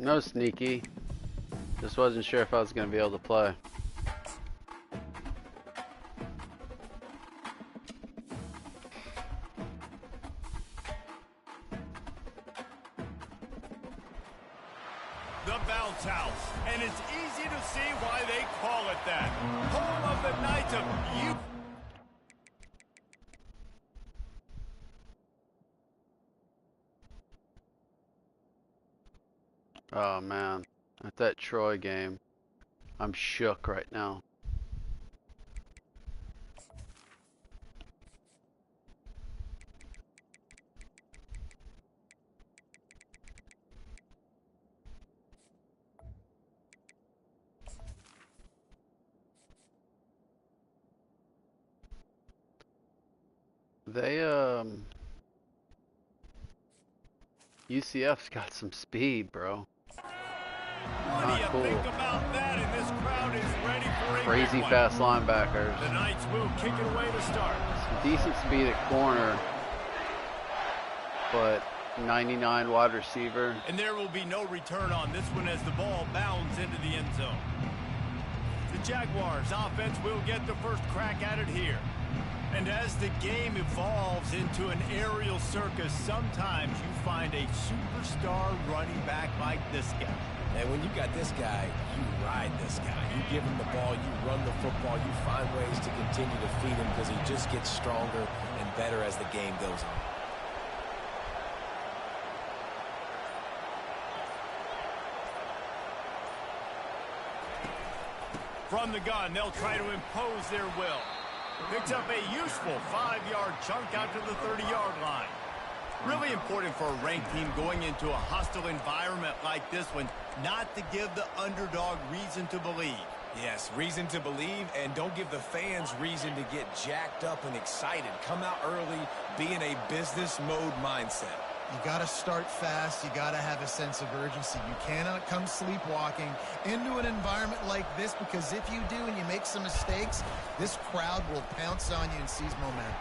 No sneaky. Just wasn't sure if I was going to be able to play. The bounce house. And it's easy to see why they call it that. Home of the Knights of Youth. Oh man, at that Troy game, I'm shook right now. They UCF's got some speed, bro. What do you think about that? And this crowd is ready for a crazy fast linebackers. The Knights will kick it away to start. Some decent speed at corner, but 99 wide receiver. And there will be no return on this one as the ball bounds into the end zone. The Jaguars offense will get the first crack at it here. And as the game evolves into an aerial circus, sometimes you find a superstar running back like this guy. And when you got this guy, you ride this guy. You give him the ball, you run the football, you find ways to continue to feed him because he just gets stronger and better as the game goes on. From the gun, they'll try to impose their will. Picks up a useful 5-yard chunk out to the 30-yard line. Really important for a ranked team going into a hostile environment like this one, not to give the underdog reason to believe. Yes, reason to believe, and don't give the fans reason to get jacked up and excited. Come out early, be in a business mode mindset. You got to start fast. You got to have a sense of urgency. You cannot come sleepwalking into an environment like this, because if you do and you make some mistakes, this crowd will pounce on you and seize momentum.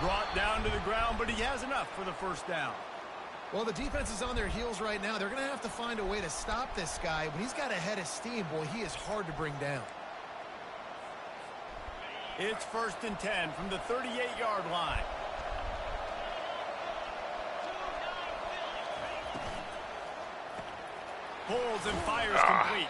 Brought down to the ground, but he has enough for the first down. Well, the defense is on their heels right now. They're going to have to find a way to stop this guy. When he's got a head of steam, boy, he is hard to bring down. It's 1st and 10 from the 38-yard line. Pulls and fires complete.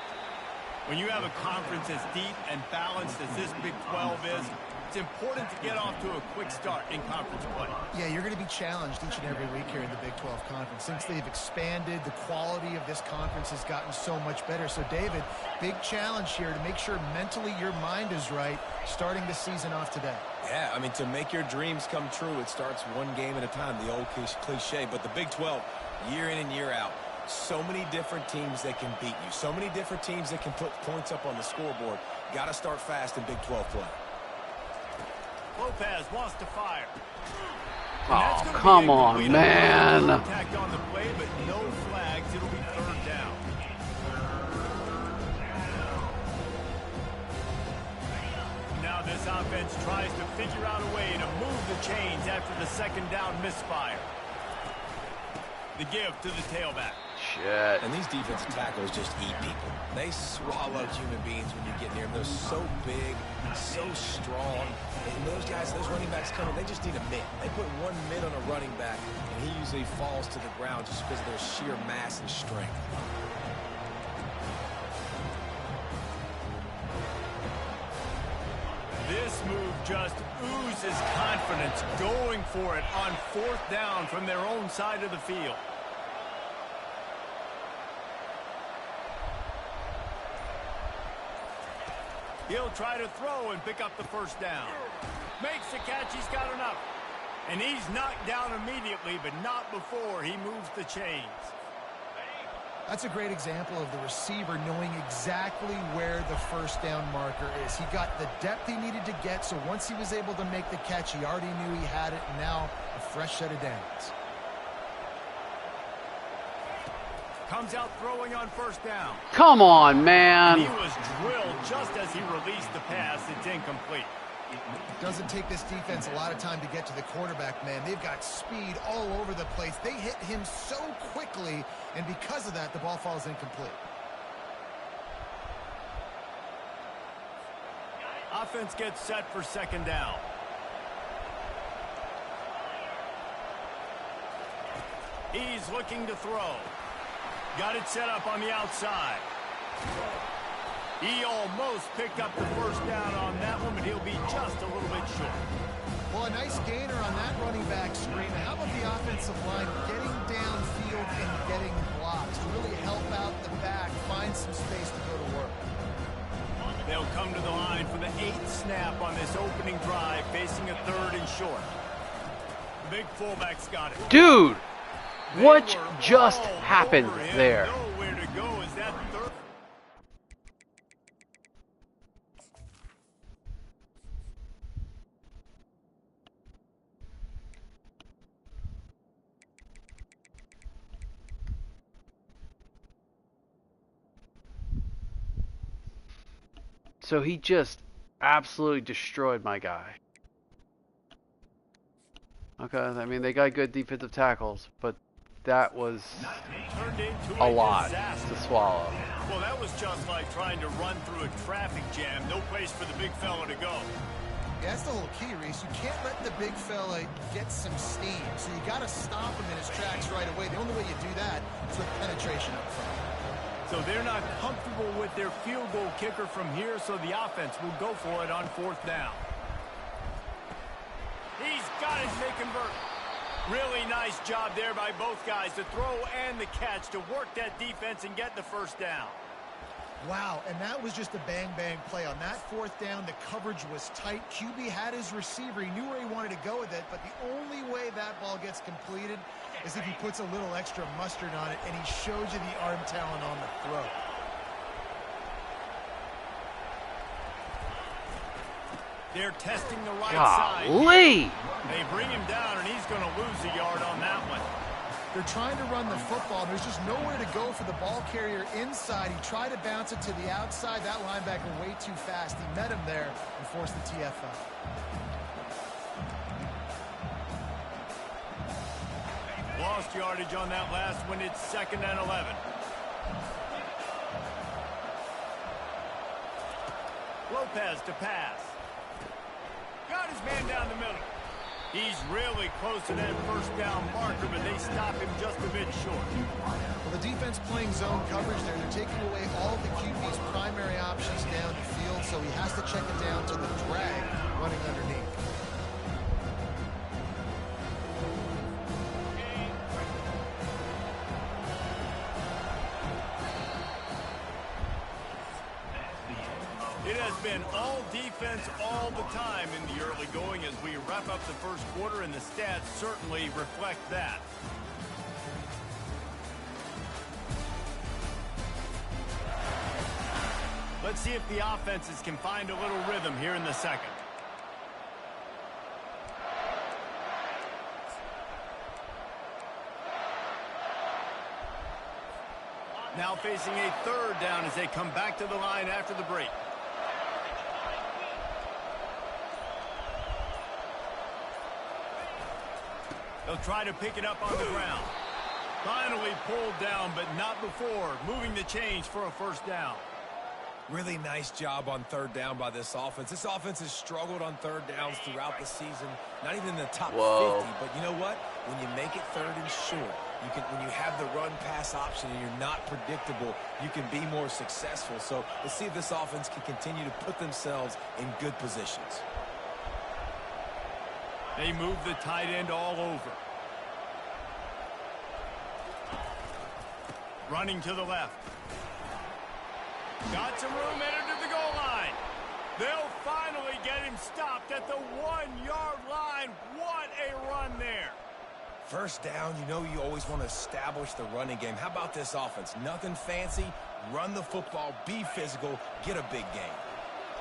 When you have a conference as deep and balanced as this Big 12 is, it's important to get off to a quick start in conference play. Yeah, you're going to be challenged each and every week here in the Big 12 Conference. Since they've expanded, the quality of this conference has gotten so much better. So, David, big challenge here to make sure mentally your mind is right starting the season off today. Yeah, I mean, to make your dreams come true, it starts one game at a time, the old cliche. But the Big 12, year in and year out, so many different teams that can beat you. So many different teams that can put points up on the scoreboard. Got to start fast in Big 12 play. Lopez wants to fire. Oh, come on, man. Contact on the play, but no flags. It'll be 3rd down. Now this offense tries to figure out a way to move the chains after the 2nd down misfire. The give to the tailback. Shit. And these defensive tackles just eat people. They swallow human beings when you get near them. They're so big, so strong. And those guys, those running backs coming, they just need a mid. They put one mid on a running back, and he usually falls to the ground just because of their sheer mass and strength. This move just oozes confidence, going for it on 4th down from their own side of the field. He'll try to throw and pick up the 1st down. Makes the catch, he's got enough. And he's knocked down immediately, but not before he moves the chains. That's a great example of the receiver knowing exactly where the 1st down marker is. He got the depth he needed to get, so once he was able to make the catch, he already knew he had it, and now a fresh set of downs. Comes out throwing on 1st down. Come on, man. And he was drilled just as he released the pass. It's incomplete. Doesn't take this defense a lot of time to get to the quarterback, man. They've got speed all over the place. They hit him so quickly, and because of that, the ball falls incomplete. Offense gets set for second down. He's looking to throw. Got it set up on the outside. He almost picked up the first down on that one, but he'll be just a little bit short. Well, a nice gainer on that running back screen. How about the offensive line getting downfield and getting blocks to really help out the back, find some space to go to work? They'll come to the line for the 8th snap on this opening drive, facing a 3rd and short. The big fullback's got it. Dude, what just happened there? Nowhere to go is that 3rd. So he just absolutely destroyed my guy. Okay, I mean, they got good defensive tackles, but that was a lot to swallow. Well, that was just like trying to run through a traffic jam. No place for the big fella to go. Yeah, that's the whole key, Reese. You can't let the big fella get some steam. So you got to stop him in his tracks right away. The only way you do that is with penetration up front. So they're not comfortable with their field goal kicker from here, so the offense will go for it on 4th down. He's got it, they convert. Really nice job there by both guys, the throw and the catch, to work that defense and get the first down. Wow, and that was just a bang-bang play. On that 4th down, the coverage was tight. QB had his receiver. He knew where he wanted to go with it, but the only way that ball gets completed is if he puts a little extra mustard on it, and he shows you the arm talent on the throw. They're testing the right Golly! side. They bring him down, and he's going to lose a yard on that one. They're trying to run the football. There's just nowhere to go for the ball carrier inside. He tried to bounce it to the outside. That linebacker way too fast. He met him there and forced the TFL. Lost yardage on that last one. It's 2nd and 11. Lopez to pass. Got his man down the middle. He's really close to that first down marker, but they stop him just a bit short. Well, the defense playing zone coverage there. They're taking away all the QB's primary options down the field, so he has to check it down to the drag running underneath. It has been all defense all the time in the early going as we wrap up the first quarter, and the stats certainly reflect that. Let's see if the offenses can find a little rhythm here in the second. Now facing a 3rd down as they come back to the line after the break. They'll try to pick it up on the ground. Finally pulled down, but not before. Moving the chains for a first down. Really nice job on 3rd down by this offense. This offense has struggled on 3rd downs throughout the season. Not even in the top 50, but you know what? When you make it 3rd and short, when you have the run-pass option and you're not predictable, you can be more successful. So let's see if this offense can continue to put themselves in good positions. They move the tight end all over. Running to the left. Got some room, headed to the goal line. They'll finally get him stopped at the 1-yard line. What a run there. First down, you know you always want to establish the running game. How about this offense? Nothing fancy. Run the football, be physical, get a big gain.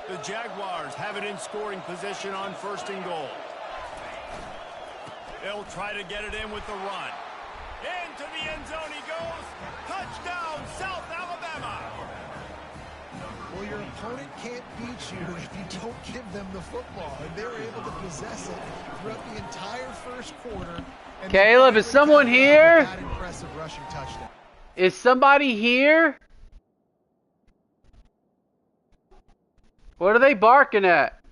The Jaguars have it in scoring position on 1st and goal. They'll try to get it in with the run. Into the end zone he goes. Touchdown, South Alabama. Well, Well, your opponent can't beat you if you don't give them the football. And they were able to possess it throughout the entire first quarter. And Caleb, is someone here? that impressive rushing touchdown. Is somebody here? What are they barking at?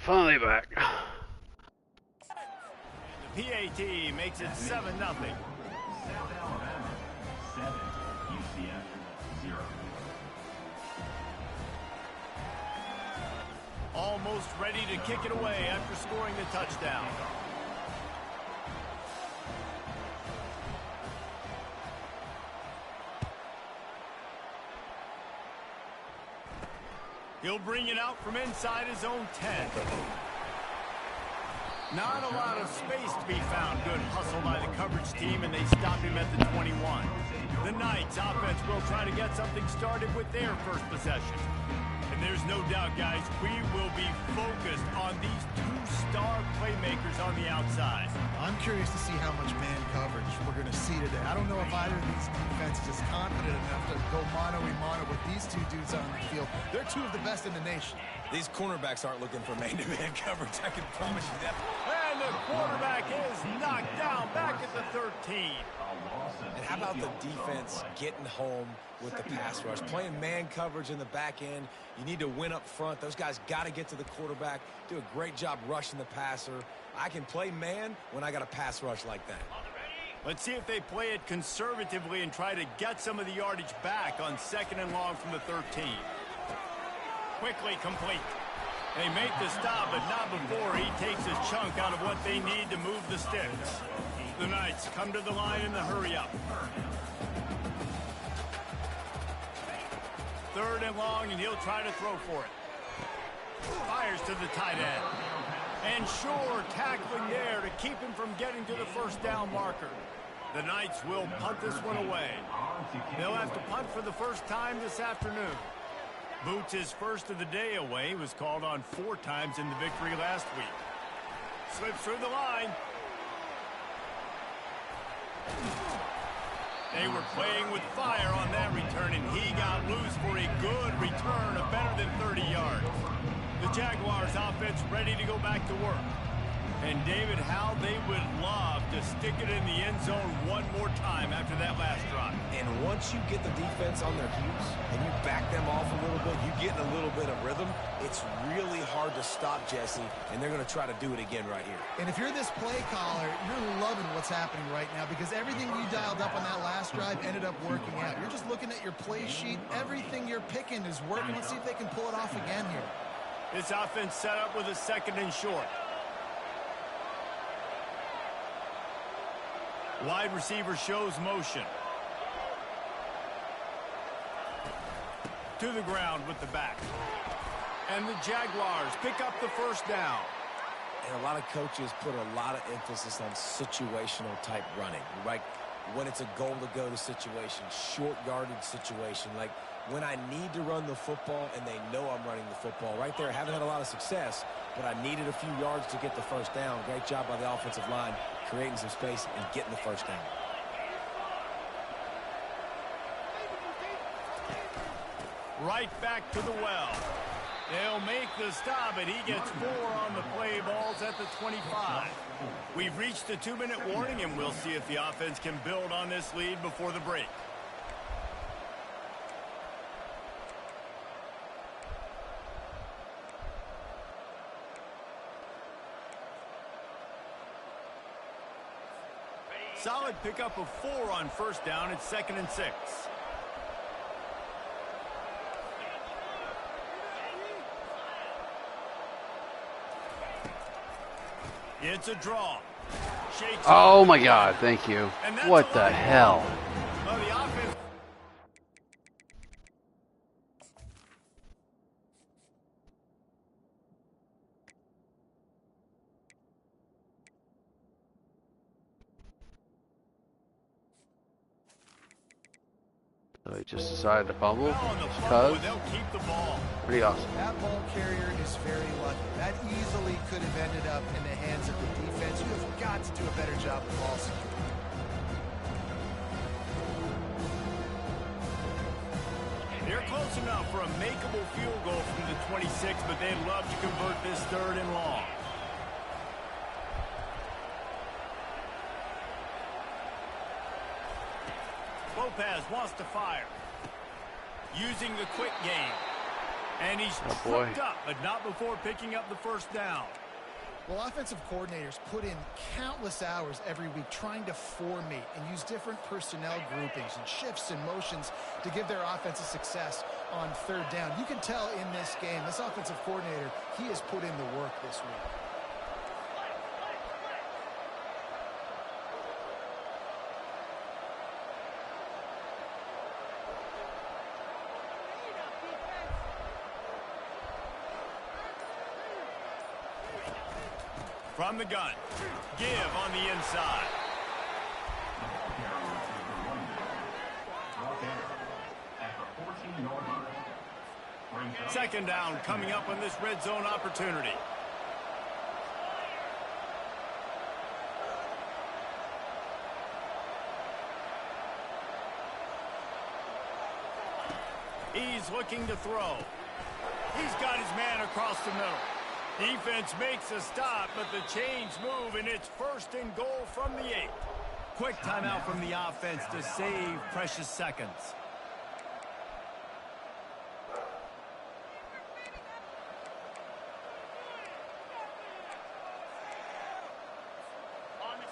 Finally back. The PAT makes it 7-0. Almost ready to kick it away after scoring the touchdown. He'll bring it out from inside his own 10. Not a lot of space to be found. Good hustle by the coverage team, and they stop him at the 21. The Knights offense will try to get something started with their first possession. And there's no doubt, guys, we will be focused on these two-star playmakers on the outside. I'm curious to see how much man coverage we're going to see today. I don't know if either of these defenses is confident enough to go mano-a-mano with these two dudes on the field. They're two of the best in the nation. These cornerbacks aren't looking for man-to-man coverage, I can promise you that. And the quarterback is knocked down back at the 13. And how about the defense getting home with the pass rush? Playing man coverage in the back end. You need to win up front. Those guys got to get to the quarterback, do a great job rushing the passer. I can play man when I got a pass rush like that. Let's see if they play it conservatively and try to get some of the yardage back on 2nd and long from the 13. Quickly complete. They make the stop, but not before he takes a chunk out of what they need to move the sticks. The Knights come to the line in the hurry-up. 3rd and long, and he'll try to throw for it. Fires to the tight end. And sure, tackling there to keep him from getting to the first down marker. The Knights will punt this one away. They'll have to punt for the first time this afternoon. Boots' first of the day away was called on 4 times in the victory last week. Slips through the line. They were playing with fire on that return, and he got loose for a good return of better than 30 yards. The Jaguars offense ready to go back to work. And David, how they would love to stick it in the end zone one more time after that last drive. And once you get the defense on their heels and you back them off a little bit, you get in a little bit of rhythm, it's really hard to stop Jesse, and they're going to try to do it again right here. And if you're this play caller, you're loving what's happening right now because everything you dialed up on that last drive ended up working out. You're just looking at your play sheet. Everything you're picking is working. Let's see if they can pull it off again here. This offense set up with a 2nd and short. Wide receiver shows motion. To the ground with the back. And the Jaguars pick up the first down. And a lot of coaches put a lot of emphasis on situational type running, right? When it's a goal to go to situation, short yardage situation, like when I need to run the football and they know I'm running the football. Right there, haven't had a lot of success, but I needed a few yards to get the first down. Great job by the offensive line, creating some space and getting the first down. Right back to the well. They'll make the stop, and he gets 4 on the play balls at the 25. We've reached the 2-minute warning, and we'll see if the offense can build on this lead before the break. Solid pickup of 4 on first down. It's 2nd and 6. It's a draw. Shakes Oh my God, thank you. What the hell? Well, the offense. So he just decided to fumble On the because fumble, they'll keep the ball. pretty awesome. That ball carrier is very lucky. That easily could have ended up in the hands of the defense. You have got to do a better job of ball security. They're close enough for a makeable field goal from the 26, but they'd love to convert this 3rd and long. Lopez wants to fire. Using the quick game. And he's tripped up, but not before picking up the first down. Well, offensive coordinators put in countless hours every week trying to formate and use different personnel groupings and shifts and motions to give their offensive success on third down. You can tell in this game, this offensive coordinator, he has put in the work this week. From the gun, give on the inside. Second down coming up on this red zone opportunity. He's looking to throw. He's got his man across the middle. Defense makes a stop, but the chains move, and it's first and goal from the 8. Quick timeout from the offense to save precious seconds.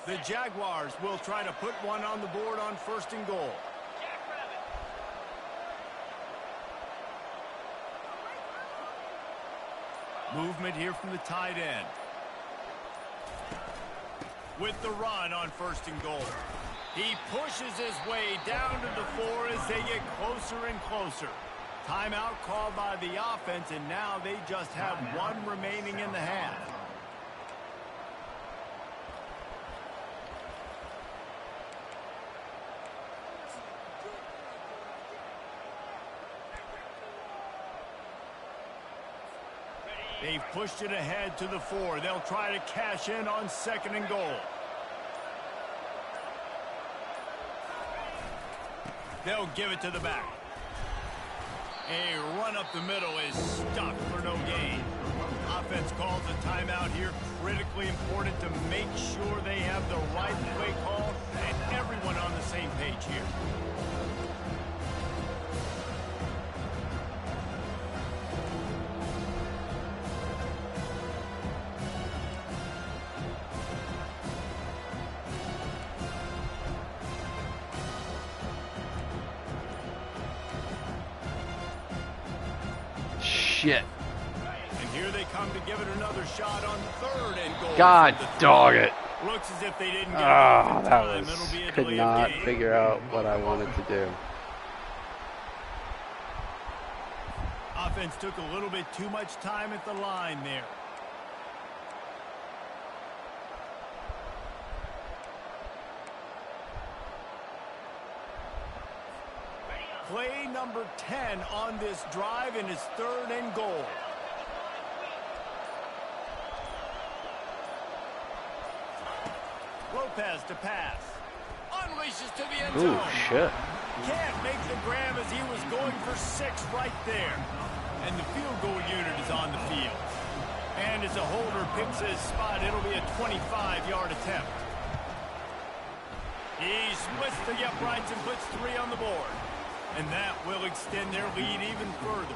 The Jaguars will try to put one on the board on first and goal. Movement here from the tight end. With the run on first and goal. He pushes his way down to the 4 as they get closer and closer. Timeout called by the offense, and now they just have one remaining in the half. They've pushed it ahead to the 4. They'll try to cash in on second and goal. They'll give it to the back. A run up the middle is stuck for no gain. Offense calls a timeout here. Critically important to make sure they have the right play call and everyone on the same page here. Shit. And here they come to give it another shot on third and goal. God dog it. Looks as if they didn't get Oh, it that time. was, It'll be a could delay not of game. figure out what I wanted to do. Offense took a little bit too much time at the line there. Play number 10 on this drive, and it's third and goal. Lopez to pass. Unleashes to the end zone. Ooh, shit. Can't make the grab as he was going for 6 right there. And the field goal unit is on the field. And as a holder picks his spot, it'll be a 25-yard attempt. He splits the uprights and puts 3 on the board. And that will extend their lead even further.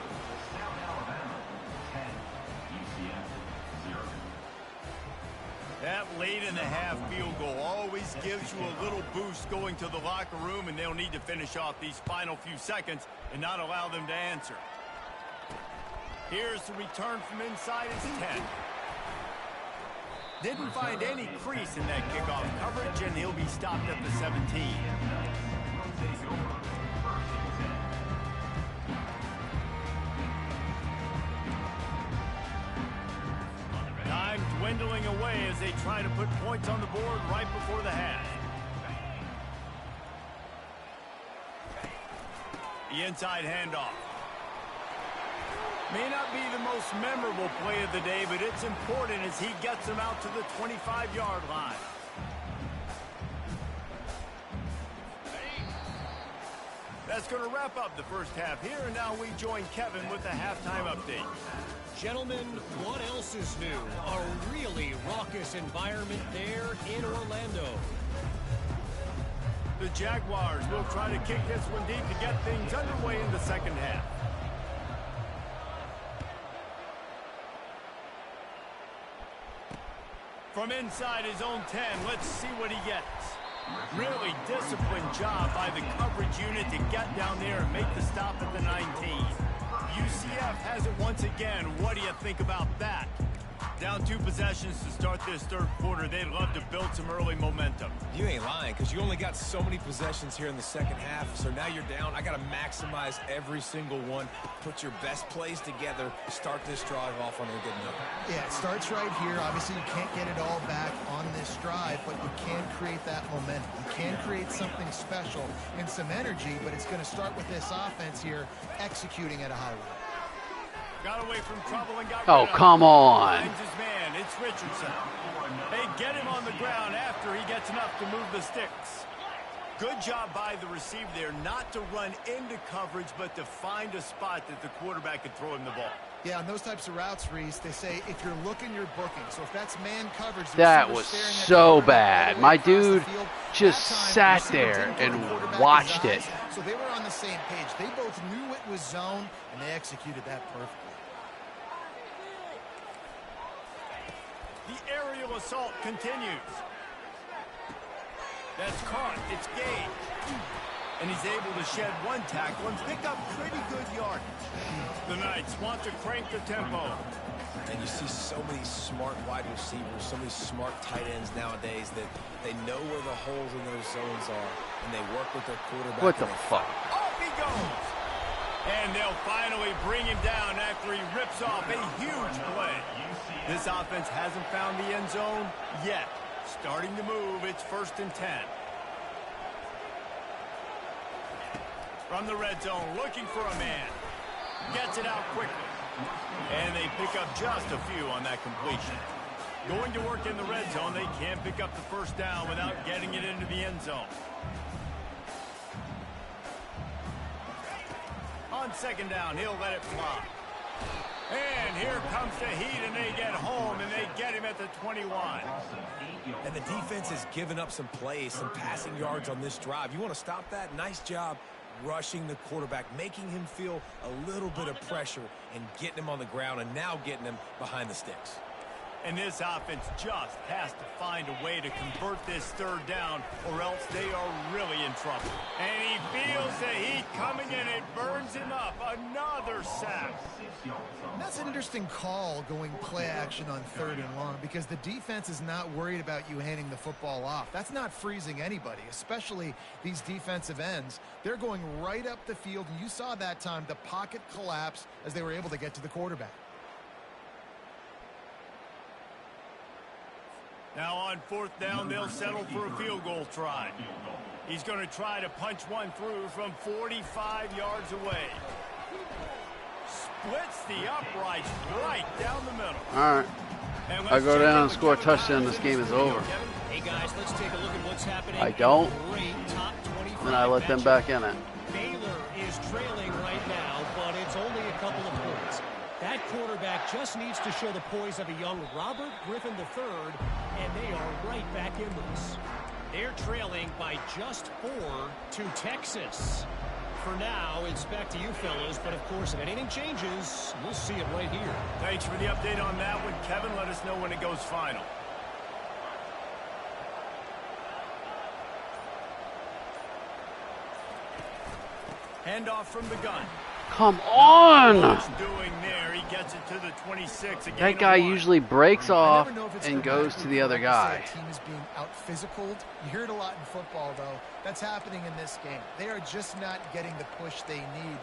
That late in the half field goal always gives you a little boost going to the locker room, and they'll need to finish off these final few seconds and not allow them to answer. Here's the return from inside his 10. Didn't find any crease in that kickoff coverage, and he'll be stopped at the 17. Time dwindling away as they try to put points on the board right before the half. The inside handoff. May not be the most memorable play of the day, but it's important as he gets them out to the 25-yard line. That's going to wrap up the first half here, and now we join Kevin with the halftime update. Gentlemen, what else is new? A really raucous environment there in Orlando. The Jaguars will try to kick this one deep to get things underway in the second half. From inside his own 10, let's see what he gets. Really disciplined job by the coverage unit to get down there and make the stop at the 19. UCF has it once again. What do you think about that? Down 2 possessions to start this third quarter. They'd love to build some early momentum. You ain't lying, because you only got so many possessions here in the second half, so now you're down. I got to maximize every single one. Put your best plays together. Start this drive off on a good note. Yeah, it starts right here. Obviously, you can't get it all back on this drive, but you can create that momentum. You can create something special and some energy, but it's going to start with this offense here executing at a high rate. Got away from trouble and got Oh, come on. Finds his man. It's Richardson. They get him on the ground after he gets enough to move the sticks. Good job by the receiver there, not to run into coverage, but to find a spot that the quarterback could throw him the ball. Yeah, on those types of routes, Reese, they say if you're looking, you're booking. So if that's man coverage, the That receiver's was staring at so the bad. quarterback My across the dude field. just That time, the sat receiver there didn't and give the quarterback watched his it. eyes, so they were on the same page. They both knew it was zone, and they executed that perfectly. The aerial assault continues. That's caught. It's Gage. And he's able to shed one tackle and pick up pretty good yardage. The Knights want to crank the tempo. And you see so many smart wide receivers, so many smart tight ends nowadays that they know where the holes in those zones are, and they work with their quarterback. What the fuck? Off he goes. And they'll finally bring him down after he rips off a huge play. This offense hasn't found the end zone yet. Starting to move, it's 1st and 10. From the red zone, looking for a man. Gets it out quickly. And they pick up just a few on that completion. Going to work in the red zone, they can't pick up the first down without getting it into the end zone. On 2nd down, he'll let it fly. And here comes the heat, and they get home, and they get him at the 21. And the defense has given up some plays, some passing yards on this drive. You want to stop that? Nice job rushing the quarterback, making him feel a little bit of pressure and getting him on the ground and now getting him behind the sticks. And this offense just has to find a way to convert this 3rd down, or else they are really in trouble. And he feels the heat coming in. It burns him up. Another sack. That's an interesting call, going play action on 3rd and long, because the defense is not worried about you handing the football off. That's not freezing anybody, especially these defensive ends. They're going right up the field, and you saw that time the pocket collapse as they were able to get to the quarterback. Now on 4th down, they'll settle for a field goal try. He's going to try to punch one through from 45 yards away. Splits the uprights right down the middle. All right. I go down and score a touchdown, this game is over. Hey guys, let's take a look at what's happening. I don't. Great top 25 Then I let them matchup. back in it. Baylor is trailing right now, but it's only a couple of points. That quarterback just needs to show the poise of a young Robert Griffin III, and they are right back in this. They're trailing by just 4 to Texas. For now, it's back to you fellows, but of course, if anything changes, we'll see it right here. Thanks for the update on that one, Kevin. Let us know when it goes final. Handoff from the gun. Come on! Doing there, he gets it to the 26 again. That guy usually breaks I off never know if it's and grammatically goes to the other correct to say guy. a team is being out-physicaled. You hear it a lot in football, though. That's happening in this game. They are just not getting the push they need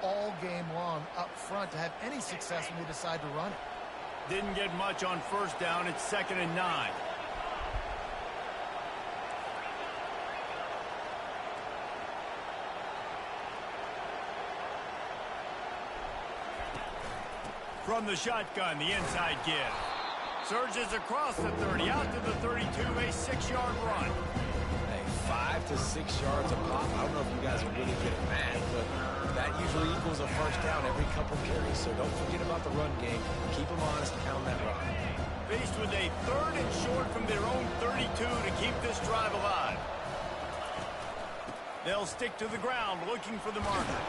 all game long up front to have any success when they decide to run it. Didn't get much on 1st down. It's 2nd and 9. From the shotgun, the inside give. Surges across the 30, out to the 32, a 6-yard run. Hey, 5 to 6 yards a pop. I don't know if you guys are really good at math, but that usually equals a 1st down every couple carries. So don't forget about the run game. Keep them honest, pound that rock. Faced with a 3rd and short from their own 32 to keep this drive alive. They'll stick to the ground looking for the marker.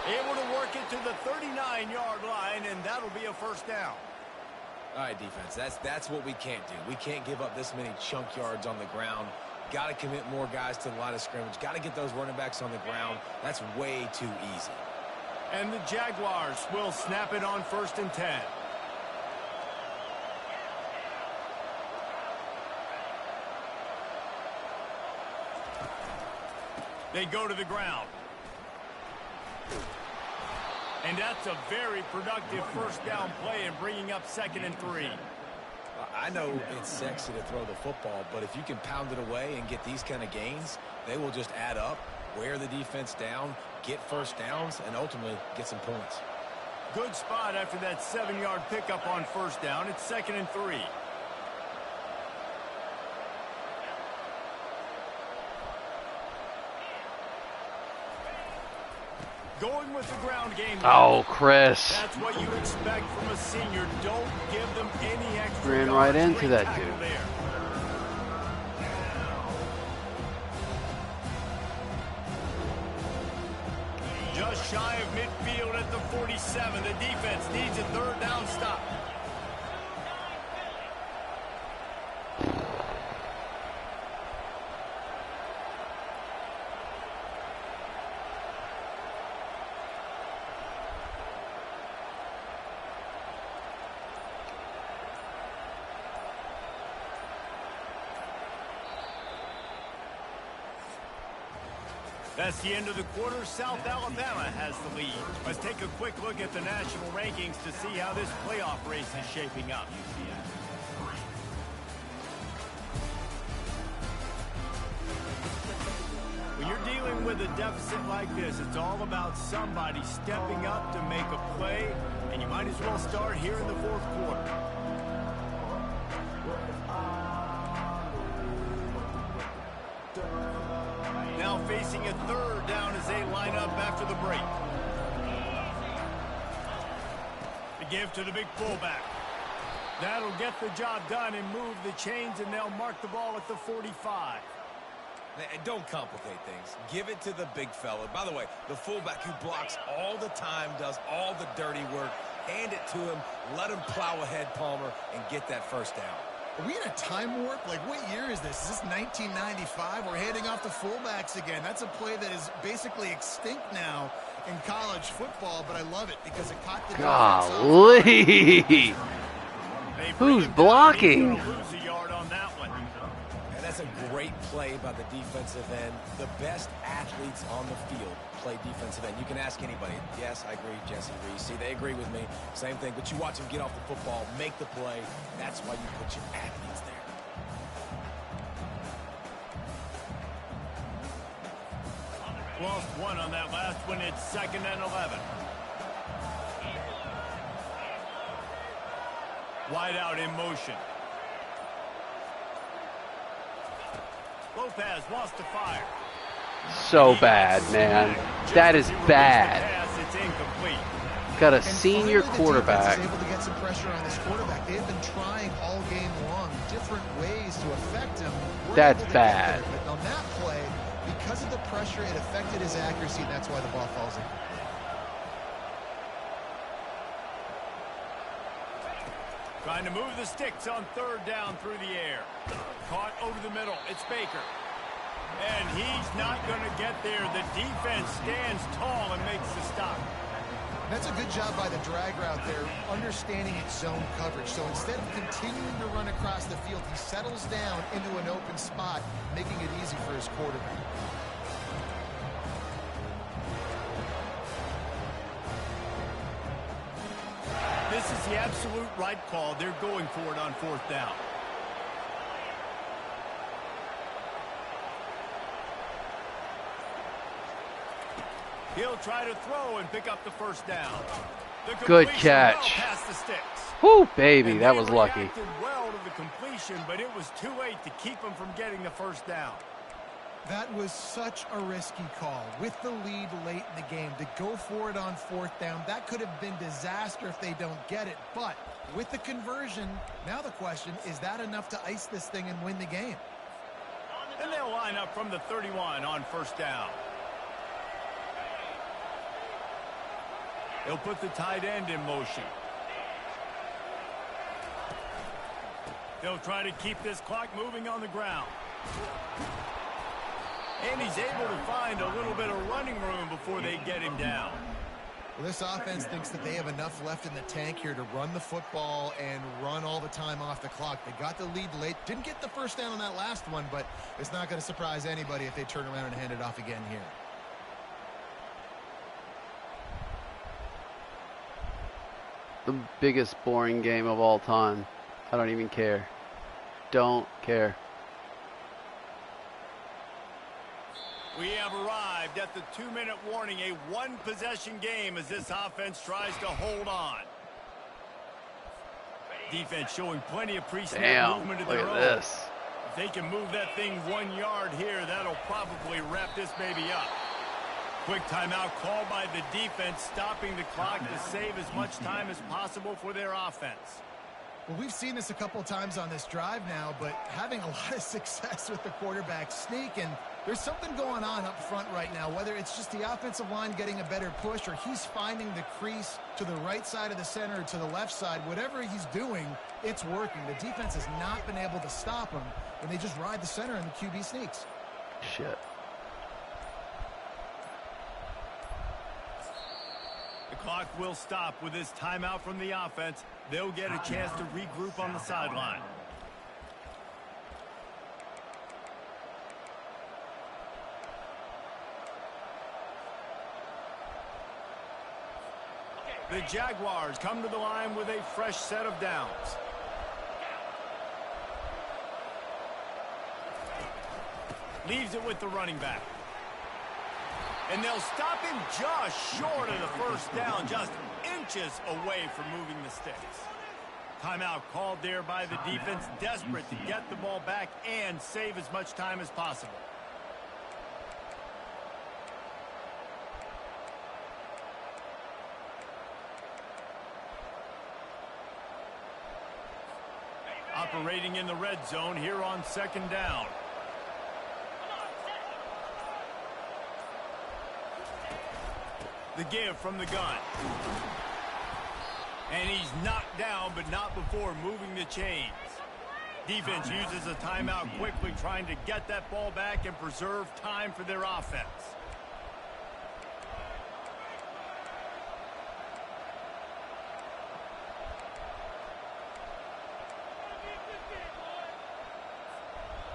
Able to work it to the 39-yard line, and that'll be a 1st down. All right, defense, that's what we can't do. We can't give up this many chunk yards on the ground. Got to commit more guys to the line of scrimmage. Got to get those running backs on the ground. That's way too easy. And the Jaguars will snap it on 1st and 10. They go to the ground. And that's a very productive first down play and bringing up 2nd and 3. I know it's sexy to throw the football, but if you can pound it away and get these kind of gains, they will just add up, wear the defense down, get first downs, and ultimately get some points. Good spot after that 7-yard pickup on 1st down. It's 2nd and 3. Going with the ground game. Oh, Chris. That's what you expect from a senior. Don't give them any extra. Ran right into that dude. There. Just shy of midfield at the 47. The defense needs a 3rd down stop. That's the end of the quarter. South Alabama has the lead. Let's take a quick look at the national rankings to see how this playoff race is shaping up. When you're dealing with a deficit like this, it's all about somebody stepping up to make a play, and you might as well start here in the 4th quarter. Now facing a 3rd down as they line up after the break. The give to the big fullback. That'll get the job done and move the chains, and they'll mark the ball at the 45. Don't complicate things. Give it to the big fella. By the way, the fullback who blocks all the time, does all the dirty work. Hand it to him. Let him plow ahead, Palmer, and get that 1st down. Are we in a time warp? Like, what year is this? Is this 1995? We're handing off to fullbacks again. That's a play that is basically extinct now in college football, but I love it because it caught the Golly! Who's blocking? Lose a yard on that one. And that's a great play by the defensive end. The best athletes on the field play defensive end. You can ask anybody. Yes, I agree, Jesse Reese. See, they agree with me. Same thing. But you watch them get off the football, make the play. That's why you put your athletes there. Lost one on that last one. It's 2nd and 11. Wide out in motion. Lopez wants to fire. So bad, man. That is bad. It's incomplete. Got a senior quarterback. Able to get some pressure on this quarterback. They have been trying all game long different ways to affect him. That's bad. But on that play, because of the pressure, it affected his accuracy, and that's why the ball falls in. Trying to move the sticks on 3rd down through the air. Caught over the middle. It's Baker. And he's not going to get there. The defense stands tall and makes the stop. That's a good job by the drag route there, understanding its zone coverage. So instead of continuing to run across the field, he settles down into an open spot, making it easy for his quarterback. This is the absolute right call. They're going for it on 4th down. He'll try to throw and pick up the 1st down. Good catch. Well past the sticks. Whoo, baby, And that they was lucky. reacted well to the completion, but it was too late to keep him from getting the 1st down. That was such a risky call. With the lead late in the game, to go for it on 4th down, that could have been disaster if they don't get it. But with the conversion, now the question, is that enough to ice this thing and win the game? And they'll line up from the 31 on 1st down. They'll put the tight end in motion. They'll try to keep this clock moving on the ground. And he's able to find a little bit of running room before they get him down. Well, this offense thinks that they have enough left in the tank here to run the football and run all the time off the clock. They got the lead late. Didn't get the first down on that last one, but it's not going to surprise anybody if they turn around and hand it off again here. The biggest boring game of all time. I don't even care. Don't care. We have arrived at the 2-minute warning, a one-possession game as this offense tries to hold on. Defense showing plenty of pre-snap movement of their own. Look at this. If they can move that thing 1 yard here, that'll probably wrap this baby up. Quick timeout called by the defense, stopping the clock to save as much time as possible for their offense. Well, we've seen this a couple times on this drive now, but having a lot of success with the quarterback sneak, and there's something going on up front right now, whether it's just the offensive line getting a better push or he's finding the crease to the right side of the center or to the left side. Whatever he's doing, it's working. The defense has not been able to stop him, and they just ride the center and the QB sneaks. Shit. The clock will stop with this timeout from the offense. They'll get a chance to regroup on the sideline. The Jaguars come to the line with a fresh set of downs. Leaves it with the running back. And they'll stop him just short of the first down, just inches away from moving the sticks. Timeout called there by the defense, desperate to get the ball back and save as much time as possible. Operating in the red zone here on second down. The give from the gun. And he's knocked down, but not before moving the chains. Defense uses a timeout quickly, trying to get that ball back and preserve time for their offense.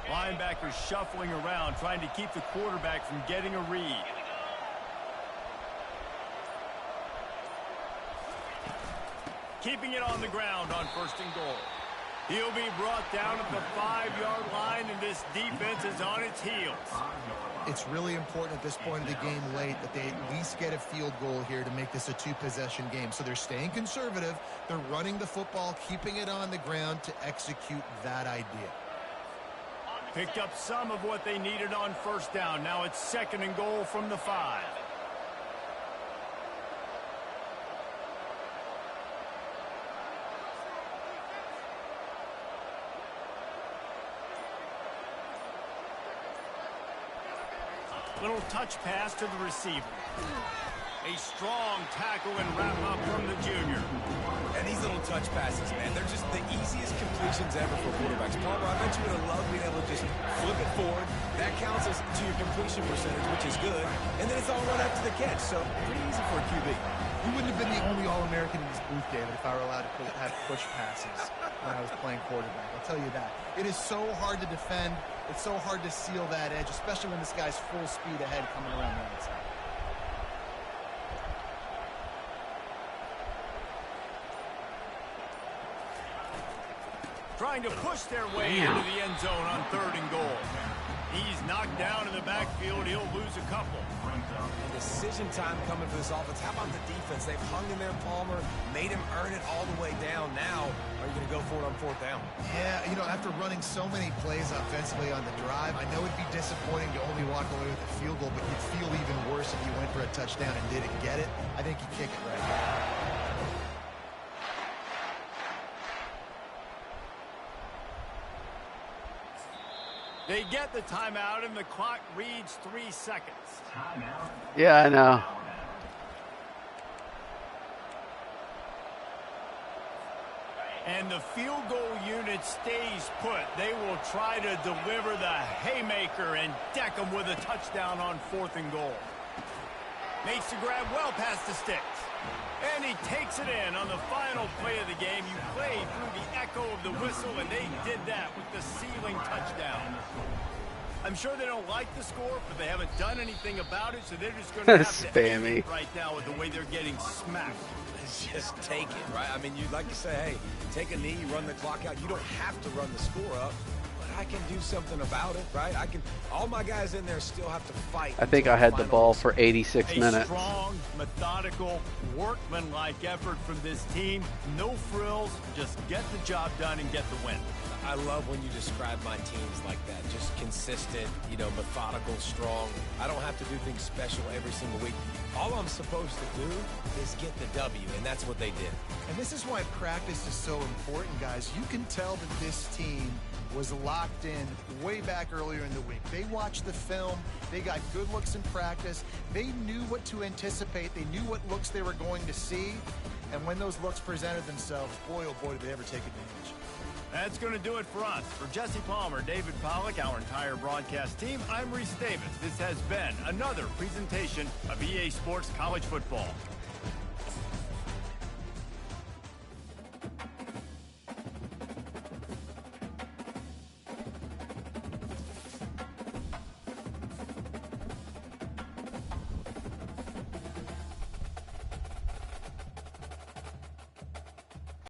Linebackers shuffling around, trying to keep the quarterback from getting a read. Keeping it on the ground on 1st and goal. He'll be brought down at the 5-yard line, and this defense is on its heels. It's really important at this point of the game late that they at least get a field goal here to make this a 2-possession game. So they're staying conservative. They're running the football, keeping it on the ground to execute that idea. Picked up some of what they needed on 1st down. Now it's 2nd and goal from the 5. Little touch pass to the receiver. A strong tackle and wrap up from the junior. And these little touch passes, man, they're just the easiest completions ever for quarterbacks. Palmer, I bet you would have loved being able to just flip it forward. That counts as to your completion percentage, which is good. And then it's all run after the catch, so pretty easy for a QB. You wouldn't have been the only All-American in this booth, David, if I were allowed to have push passes when I was playing quarterback. I'll tell you that. It is so hard to defend. It's so hard to seal that edge, especially when this guy's full speed ahead coming around the outside. Trying to push their way into the end zone on 3rd and goal. He's knocked down in the backfield. He'll lose a couple. And decision time coming for this offense. How about the defense? They've hung in there, Palmer, made him earn it all the way down. Now, are you going to go for it on 4th down? Yeah, you know, after running so many plays offensively on the drive, I know it'd be disappointing to only walk away with a field goal, but you'd feel even worse if you went for a touchdown and didn't get it. I think you kick it right now. They get the timeout, and the clock reads 3 seconds. Yeah, I know. And the field goal unit stays put. They will try to deliver the haymaker and deck them with a touchdown on 4th and goal. Makes the grab well past the sticks. And he takes it in on the final play of the game. You play through the echo of the whistle, and they did that with the sealing touchdown. I'm sure they don't like the score, but they haven't done anything about it, so they're just going to have to Spammy. right now with the way they're getting smacked. Just take it, right? I mean, you'd like to say, hey, take a knee, run the clock out. You don't have to run the score up, but I can do something about it, right? All my guys in there still have to fight. I think I had the ball for 86 A minutes. strong, methodical, workmanlike effort from this team. No frills, just get the job done and get the win. I love when you describe my teams like that. Just consistent, methodical, strong. I don't have to do things special every single week. All I'm supposed to do is get the W, and that's what they did. And this is why practice is so important, guys. You can tell that this team was locked in way back earlier in the week. They watched the film. They got good looks in practice. They knew what to anticipate. They knew what looks they were going to see. And when those looks presented themselves, boy, oh boy, did they ever take advantage. That's going to do it for us. For Jesse Palmer, David Pollack, our entire broadcast team, I'm Reese Davis. This has been another presentation of EA Sports College Football.